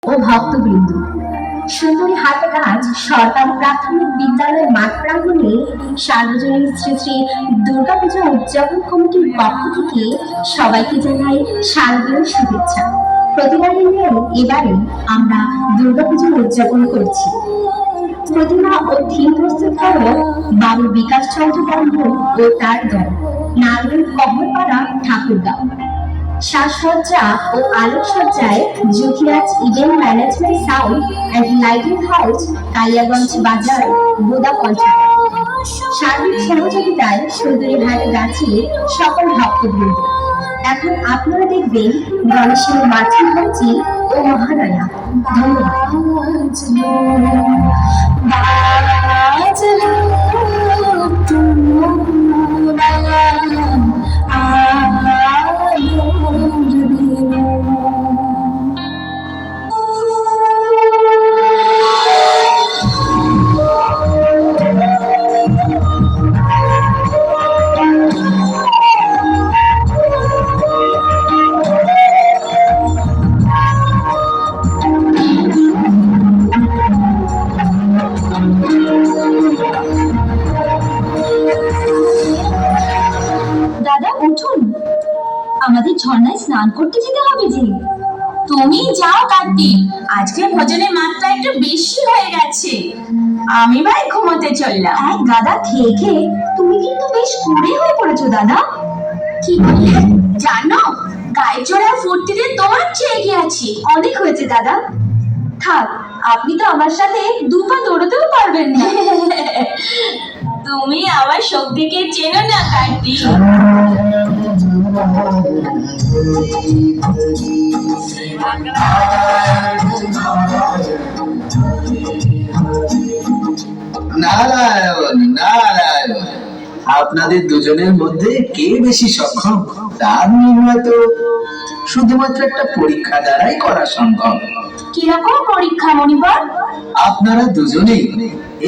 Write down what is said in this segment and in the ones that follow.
ও ভক্তবৃন্দ, সুন্দরীহাট গাছ সরকারি প্রাথমিক বিদ্যালয়ের মাঠ প্রাঙ্গণে সার্বজনীন শ্রী শ্রী দুর্গাপূজা উদযাপন কমিটির পক্ষ থেকে সবাইকে জানাই শারদীয় শুভেচ্ছা। প্রতিবারের ন্যায় এবারে আমরা দুর্গাপূজা উদযাপন করছি। প্রতিমা ও থিম প্রস্তুতকারক বাবু বিকাশ চন্দ্র বর্মন ও তার দল, নারায়ণ কহরপাড়া, ঠাকুরগাঁও। সাজসজ্জা ও আলোকসজ্জায় Juthiraj event management sound and lighting house, Kaliaganj বাজার, বোদা পঞ্চায়েত। সার্বিক সহযোগিতায় সুন্দরীহাট গাছের সকল ভক্তবৃন্দ। এখন আপনারা দেখবেন গণেশের মাতৃভক্তি ও মহালয়া। ধন্যবাদ। দাদা উঠুন, আমাদের ঝর্ণায় স্নান করতে যেতে হবে যে। তুমি যাও কার্তিক, আজকে ভোজনের মাত্রা একটু বেশি হয়ে গেছে। আমি ভাই ঘুমোতে চললাম। এক গাদা খেয়ে খেয়ে তুমি কিন্তু বেশ কুড়ে হয়ে পড়েছো দাদা। কি বললে জানো? গায়ে চড়া ফুর্তিতে তোমার চেয়ে গিয়েছি। অনেক হয়েছে দাদা, থাক, আপনি তো আমার সাথে দুপা দৌড়তেও পারবেন না। তুমি আমার শক্তিকে চেনো না কার্তিক। নারায়ণ নারায়ণ, আপনাদের দুজনের মধ্যে কে বেশি সক্ষম তার নির্ণয় তো শুধুমাত্র একটা পরীক্ষা দ্বারাই করা সম্ভব। কিরকম পরীক্ষা মনিবর? আপনারা দুজনেই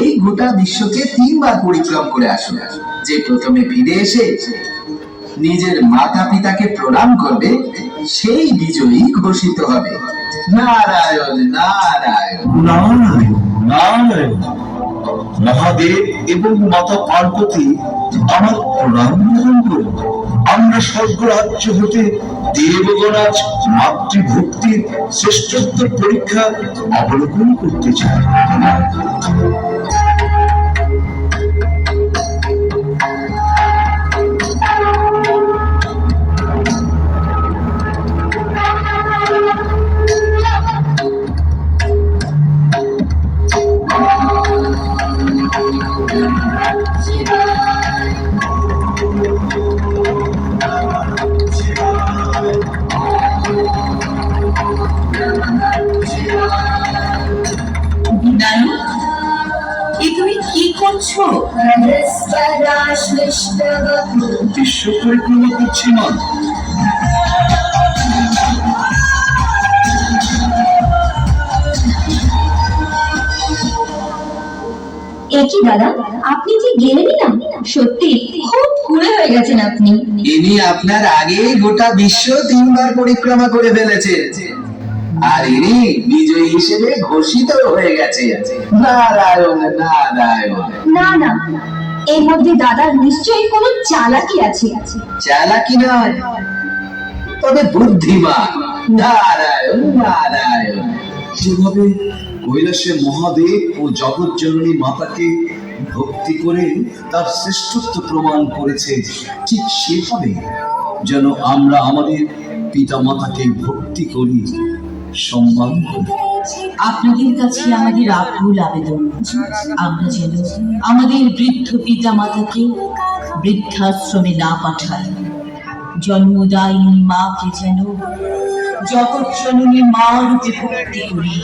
এই গোটা বিশ্বকে 3 বার পরিক্রম করে আসুন। যে প্রথমে ফিরে এসে নিজের মাতা পিতাকে প্রণাম করবে সেই বিজয়ী ঘোষিত হবে। নারায়ণ নারায়ণ নারায়ণ নারায়ণ। মহাদেব এবং মাতা পার্বতী আমার প্রণাম গ্রহণ করুন। আমরা স্বর্গরাজ্য হতে দেবগণ আজ মাতৃভক্তির শ্রেষ্ঠত্ব পরীক্ষা অবলোকন করতে চাই। নানু, এ তুমি কি করছো? বিশ্ব পরিক্রমা করছি মা। একই দাদা, আপনি যে গেলেনই না, সত্যি খুব কুড়ে হয়ে গেছেন আপনি। ইনি আপনার আগে গোটা বিশ্ব 3 বার পরিক্রমা করে ফেলেছে, আর ইনি বিজয়ী হিসেবে ঘোষিত হয়ে গেছে। নারায়ণ নারায়ণ। না না, এর মধ্যে দাদার নিশ্চয়ই কোনো চালাকি আছে। চালাকি নয়, তবে বুদ্ধিমান। নারায়ণ নারায়ণ। যেভাবে কৈলাসে মহাদেব ও জগৎ জননী মাতাকে ভক্তি করে তার শ্রেষ্ঠত্ব প্রমাণ করেছে, ঠিক সেভাবে যেন আমরা আমাদের পিতা মাতাকে ভক্তি করি, সম্মান করি। আপনাদের কাছে আমাদের আকুল আবেদন, আমরা যেন আমাদের বৃদ্ধ পিতা মাতাকে বৃদ্ধাশ্রমে না পাঠাই। জন্মদায়িনী মাকে যেন জগৎ জননী মা রূপে ভক্তি করি।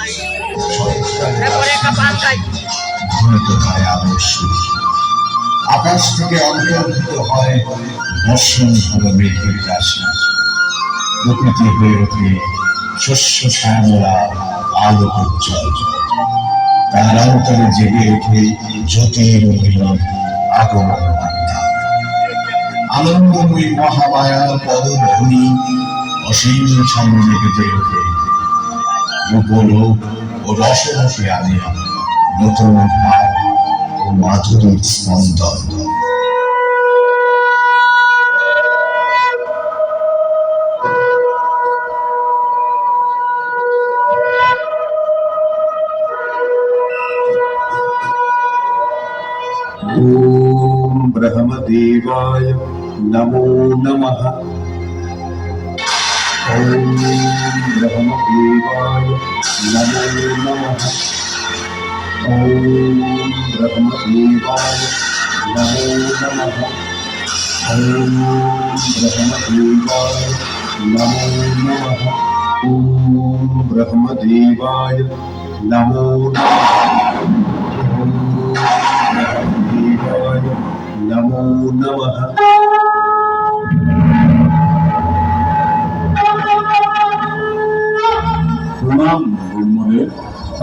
আকাশ থেকে অন্তর্হিত হয় বর্ষণ ভালো মেঘের রাশি, প্রকৃতি হয়ে ওঠে শস্য শ্যামলা আলোক উজ্জ্বল। তার অন্তরে জেগে ওঠে জ্যোতির অভিনব আগমন বার্তা। আনন্দময়ী মহামায়া পদধ্বনি অসীম ছন্দে বেজে ওঠে। উপলোক ও রসরসে আনে নতুন ভাব ও মাধুরীর স্পন্দন। ओम ब्रह्मदेवाय नमो नमः। ओम ब्रह्मदेवाय नमो नमः। ओम ब्रह्मदेवाय नमो नमः। ओम ब्रह्मदेवाय नमो नमः। ओम ब्रह्मदेवाय नमो नमः। ब्रह्मदेवाय नमो नमः। প্রণাম ব্রহ্মদেব,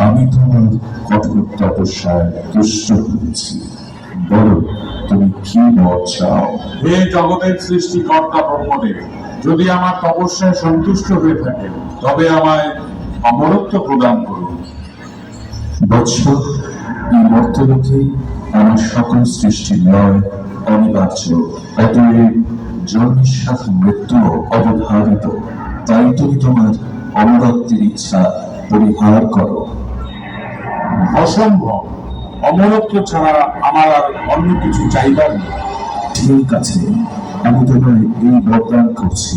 আমি তোমার কঠোর তপস্যায় তুষ্ট হয়েছি। বলো, তুমি কি বর চাও? হে জগতের সৃষ্টিকর্তা ব্রহ্মদেব, যদি আমার তপস্যায় সন্তুষ্ট হয়ে থাকে তবে আমায় অমরত্ব প্রদান করুন। বৎস, এই মর্তলোকে আমার সকল সৃষ্টির লয় অনিবার্য, অতএব জন্মের সাথে মৃত্যু অবধারিত। তাই তুমি তোমার অমরত্বের ইচ্ছা পরিহার করো। অসম্ভব, অমরত্ব ছাড়া আমার আর অন্য কিছু চাইবার নেই। ঠিক আছে, আমি তোমায় এই বরদান করছি।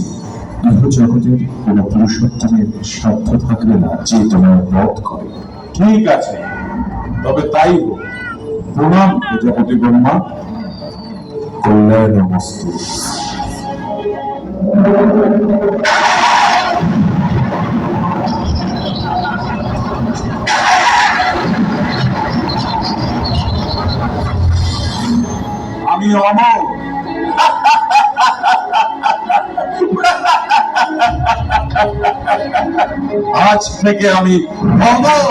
ইহ জগতের কোন পুরুষোত্তমের সাধ্য থাকবে না যে তোমার বধ করে। ঠিক আছে, তবে তাই হোক। প্রণাম প্রজাপতি ব্রহ্মা। কল্যাণমস্তু। আমি অমর। আজ থেকে আমি অমর।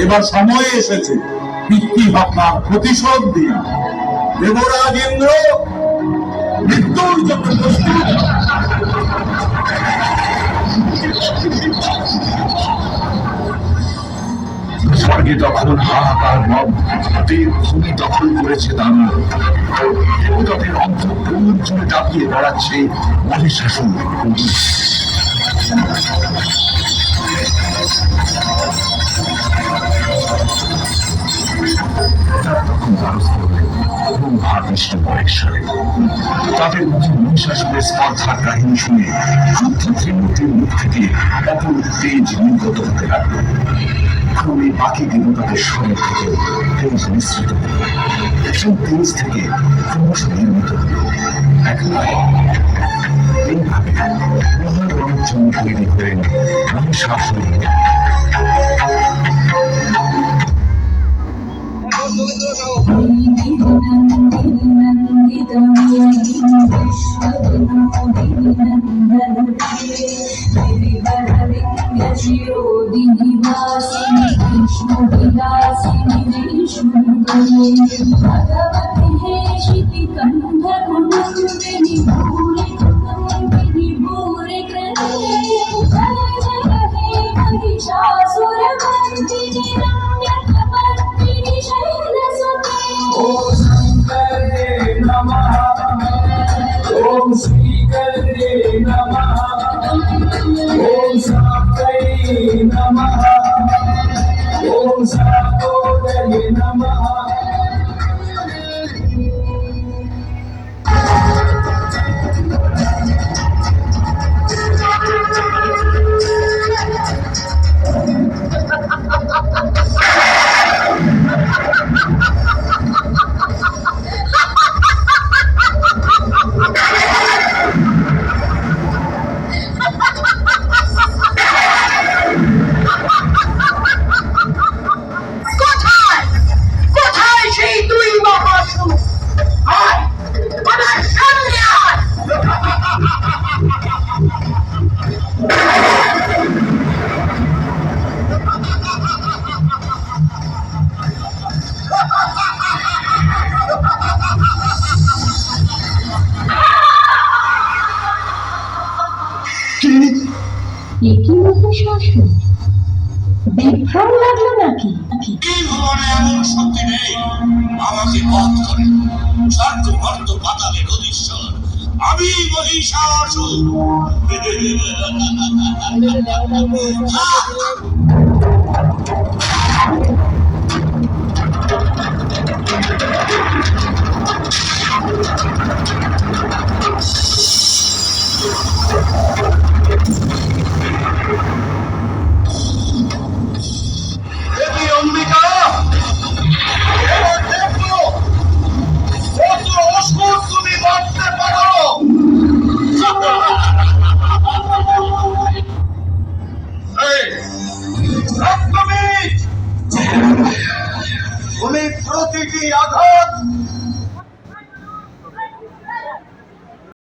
এবার সময় এসেছে পিতৃহত্যার প্রতিশোধ দিন। দেবরাজ ইন্দ্র, মৃত্যুর জন্য প্রস্তুত। স্বর্গে তখন হাহাকার মব, ভূমি দখল করেছে দানব। দেবতাদের অন্তঃপুর জুড়ে দাপিয়ে বেড়াচ্ছে মহিষাসুর। তাদের মধ্যে মহিষাসুরের স্পর্ধার কাহিনী শুনে যুদ্ধ ত্রিমূর্তির মুখ থেকে অপরূপ তেজ নির্গত হতে লাগলো। ক্রমে বাকি দেবতাদের শরীর থেকে তেজ মিশ্রিত হল। সেই তেজ থেকে ক্রমশ নির্মিত হল এক নারী। এইভাবে মহারণের জন্য তৈরি করেন মহিষাসুর। ओम श्री गंगे नमः। ओम साकै नमः। ओम साकोदये नमः। একই মহিষাসুর, বিভ্রম লাগলো নাকি? এই ভুবনে এমন শক্তি নেই আমাকে বধ করে। স্বর্গ মর্ত পাতালের অধীশ্বর আমি মহিষাসুর।